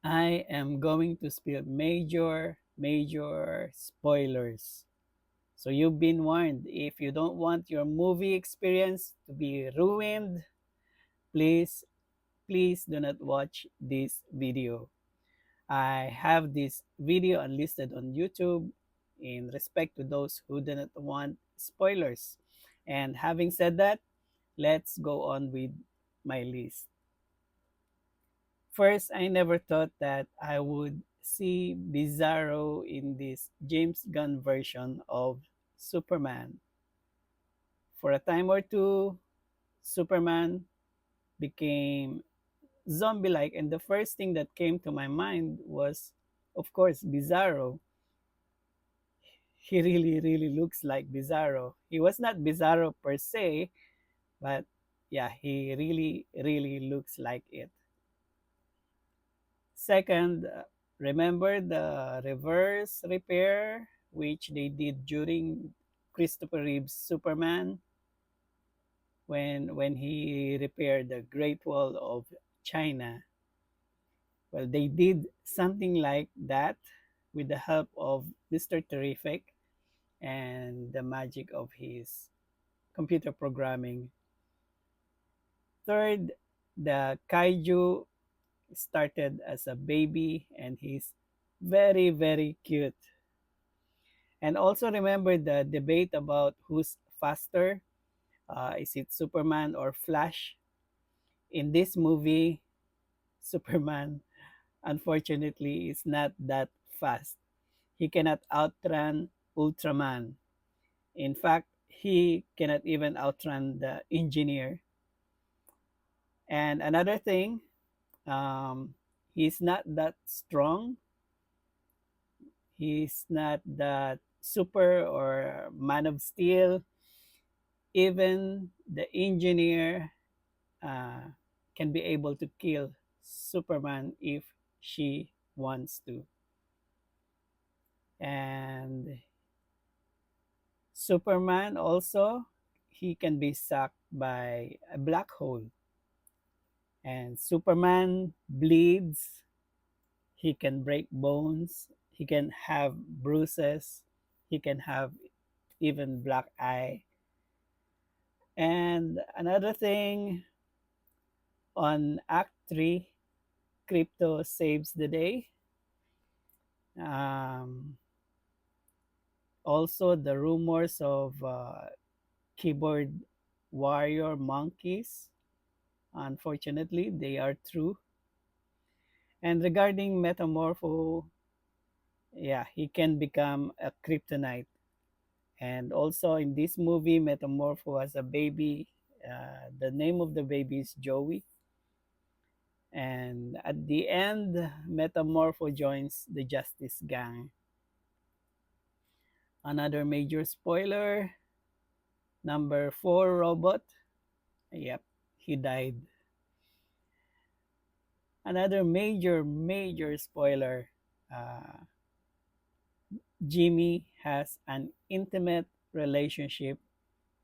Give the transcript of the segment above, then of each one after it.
I am going to spill major spoilers. So you've been warned. If you don't want your movie experience to be ruined, please, please do not watch this video. I have this video unlisted on YouTube in respect to those who do not want spoilers. And having said that, let's go on with my list. First, I never thought that I would see Bizarro in this James Gunn version of Superman. For a time or two, Superman became zombie like, and the first thing that came to my mind was, of course, Bizarro. He really looks like Bizarro. He was not Bizarro per se, but yeah, he really looks like it. Second, remember the reverse repair which they did during Christopher Reeve's Superman when he repaired the Great Wall of China. Well, they did something like that with the help of Mr. Terrific and the magic of his computer programming. Third, the kaiju started as a baby and he's very cute. And also remember the debate about who's faster. Is it Superman or Flash? In this movie, Superman unfortunately is not that fast. He cannot outrun Ultraman. In fact, he cannot even outrun the engineer. And another thing, he's not that strong. He's not that super or man of steel. Even the engineer uh, can be able to kill Superman if she wants to. And Superman also, he can be sucked by a black hole. And Superman bleeds, he can break bones, he can have bruises, he can have even black eye. And another thing, on Act 3, Crypto saves the day. Um, Also, the rumors of keyboard warrior monkeys, unfortunately, they are true. And regarding Metamorpho, yeah, he can become a kryptonite. And also in this movie, Metamorpho has a baby. The name of the baby is Joey. And at the end, Metamorpho joins the Justice Gang. Another major spoiler, number 4 robot. Yep, he died. Another major spoiler, uh, Jimmy has an intimate relationship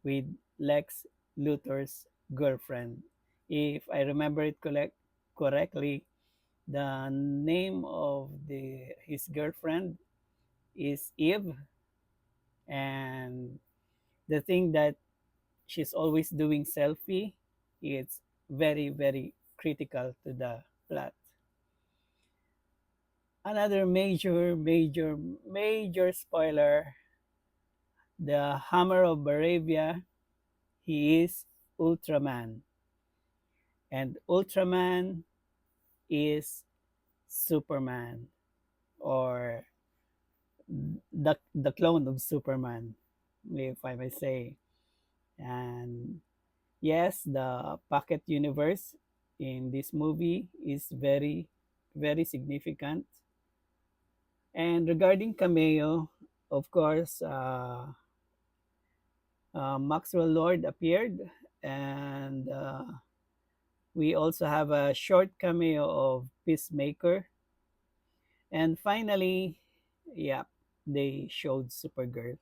with Lex Luthor's girlfriend. If I remember it correctly, the name of his girlfriend is Eve, and the thing that she's always doing selfie, it's very critical to the plot. Another major spoiler, the Hammer of Baravia, he is Ultraman. And Ultraman is Superman, or the clone of Superman, if I may say. And yes, the pocket universe in this movie is very significant. And regarding cameo, of course, Maxwell Lord appeared, and we also have a short cameo of Peacemaker. And finally, yeah, they showed Supergirl.